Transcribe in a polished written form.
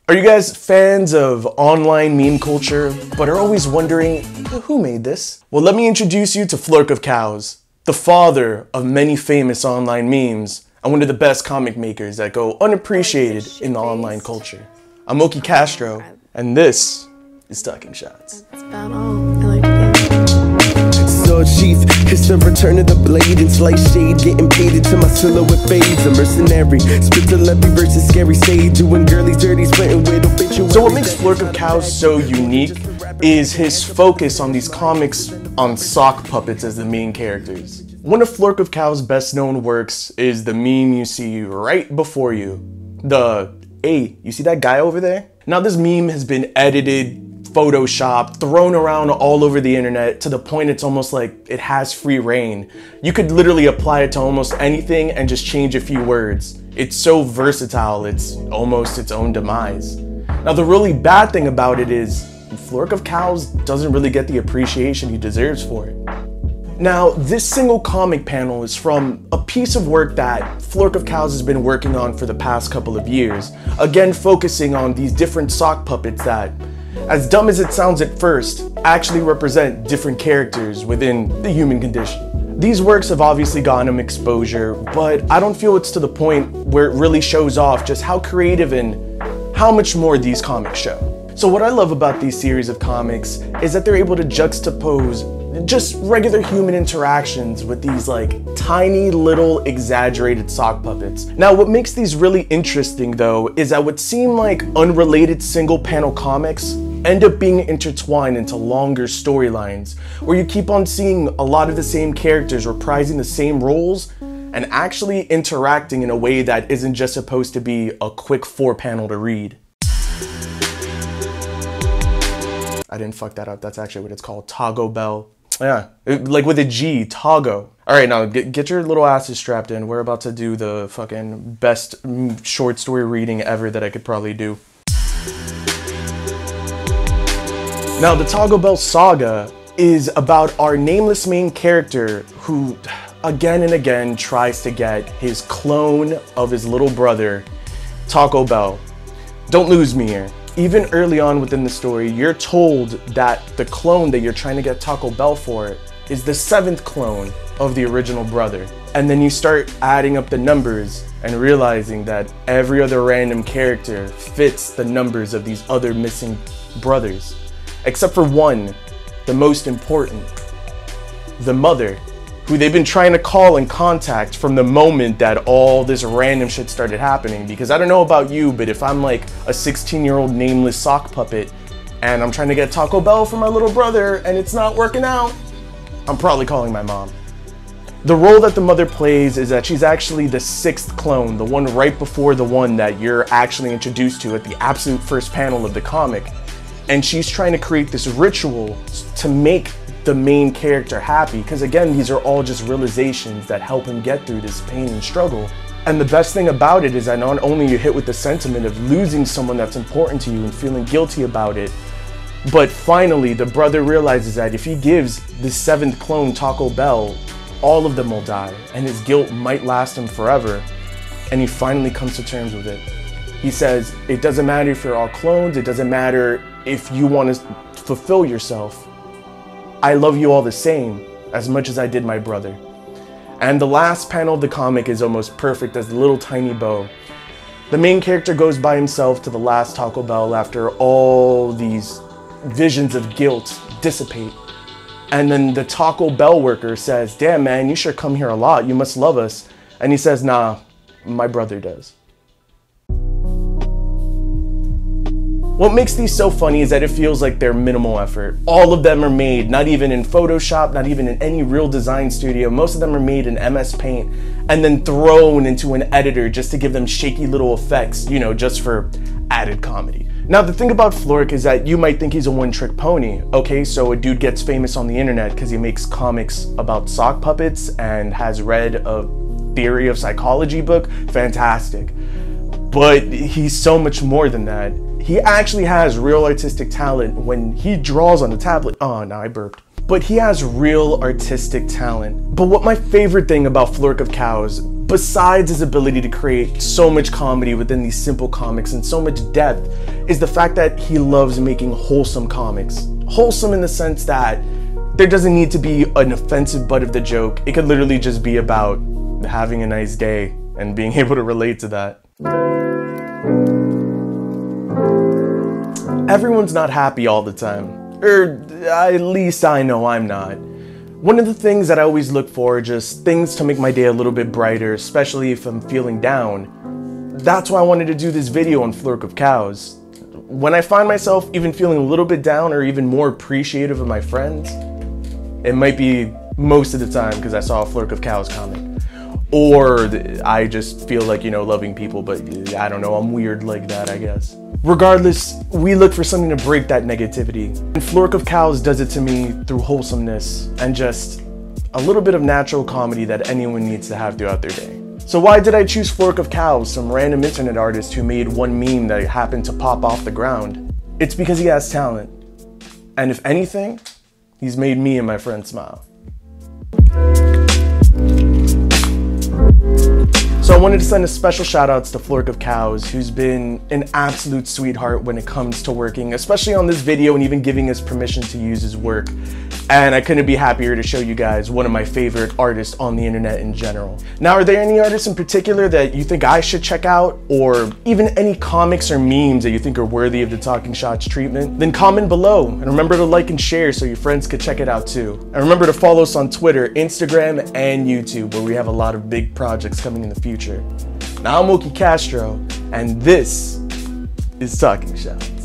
Are you guys fans of online meme culture, but are always wondering, who made this? Well, let me introduce you to Flork of Cows, the father of many famous online memes, and one of the best comic makers that go unappreciated in the online culture. I'm Wilkye Castro, and this is Talking Shots. That's about all I like to do. So chief, it's the return of the blade and slice shade, getting paid into my silhouette fades. A mercenary, spit till every verse is scary sage, doing girlies dirty, spitting with obituaries. So what makes Flork of Cows so unique is his focus on these comics on sock puppets as the main characters. One of Flork of Cows' best known works is the meme you see right before you. Hey, you see that guy over there? Now this meme has been edited, photoshopped, thrown around all over the internet to the point it's almost like it has free reign. You could literally apply it to almost anything and just change a few words. It's so versatile, it's almost its own demise. Now the really bad thing about it is Flork of Cows doesn't really get the appreciation he deserves for it. Now, this single comic panel is from a piece of work that Flork of Cows has been working on for the past couple of years, again focusing on these different sock puppets that, as dumb as it sounds at first, actually represent different characters within the human condition. These works have obviously gotten him exposure, but I don't feel it's to the point where it really shows off just how creative and how much more these comics show. So what I love about these series of comics is that they're able to juxtapose just regular human interactions with these like tiny little exaggerated sock puppets. Now what makes these really interesting though is that what seem like unrelated single panel comics end up being intertwined into longer storylines where you keep on seeing a lot of the same characters reprising the same roles and actually interacting in a way that isn't just supposed to be a quick 4-panel to read. I didn't fuck that up, that's actually what it's called, Taco Bell. Yeah, like with a G, Togo. All right, now get your little asses strapped in. We're about to do the fucking best short story reading ever that I could probably do. Now, the Taco Bell saga is about our nameless main character who, again and again, tries to get his clone of his little brother, Taco Bell. Don't lose me here. Even early on within the story, you're told that the clone that you're trying to get Taco Bell for is the 7th clone of the original brother. And then you start adding up the numbers and realizing that every other random character fits the numbers of these other missing brothers. Except for one, the most important, the mother, who they've been trying to call and contact from the moment that all this random shit started happening. Because I don't know about you, but if I'm like a 16-year-old nameless sock puppet and I'm trying to get Taco Bell for my little brother and it's not working out, I'm probably calling my mom. The role that the mother plays is that she's actually the 6th clone, the one right before the one that you're actually introduced to at the absolute first panel of the comic. And she's trying to create this ritual to make the main character happy, because again, these are all just realizations that help him get through this pain and struggle. And the best thing about it is that not only you're hit with the sentiment of losing someone that's important to you and feeling guilty about it, but finally the brother realizes that if he gives the 7th clone Taco Bell, all of them will die and his guilt might last him forever. And he finally comes to terms with it. He says, it doesn't matter if you're all clones, it doesn't matter if you want to fulfill yourself. I love you all the same, as much as I did my brother. And the last panel of the comic is almost perfect as a little tiny bow. The main character goes by himself to the last Taco Bell after all these visions of guilt dissipate. And then the Taco Bell worker says, damn man, you sure come here a lot, you must love us. And he says, nah, my brother does. What makes these so funny is that it feels like they're minimal effort. All of them are made, not even in Photoshop, not even in any real design studio. Most of them are made in MS Paint and then thrown into an editor just to give them shaky little effects, you know, just for added comedy. Now, the thing about Flork is that you might think he's a one-trick pony. Okay, so a dude gets famous on the internet because he makes comics about sock puppets and has read a theory of psychology book. Fantastic. But he's so much more than that. He actually has real artistic talent when he draws on the tablet. Oh, now I burped. But he has real artistic talent. But what my favorite thing about Flork of Cows, besides his ability to create so much comedy within these simple comics and so much depth, is the fact that he loves making wholesome comics. Wholesome in the sense that there doesn't need to be an offensive butt of the joke. It could literally just be about having a nice day and being able to relate to that. Everyone's not happy all the time, or at least I know I'm not. One of the things that I always look for are just things to make my day a little bit brighter, especially if I'm feeling down. That's why I wanted to do this video on Flork of Cows. When I find myself even feeling a little bit down or even more appreciative of my friends, it might be most of the time because I saw a Flork of Cows comic. Or I just feel like, loving people, but I don't know, I'm weird like that, I guess. Regardless, we look for something to break that negativity. And Flork of Cows does it to me through wholesomeness and just a little bit of natural comedy that anyone needs to have throughout their day. So why did I choose Flork of Cows, some random internet artist who made one meme that happened to pop off the ground? It's because he has talent. And if anything, he's made me and my friends smile. So I wanted to send a special shout outs to Flork of Cows, who's been an absolute sweetheart when it comes to working, especially on this video and even giving us permission to use his work. And I couldn't be happier to show you guys one of my favorite artists on the internet in general. Now, are there any artists in particular that you think I should check out, or even any comics or memes that you think are worthy of the Talking Shots treatment? Then comment below, and remember to like and share so your friends could check it out too. And remember to follow us on Twitter, Instagram, and YouTube, where we have a lot of big projects coming in the future. Now I'm Wilkye Castro, and this is Talking Shots.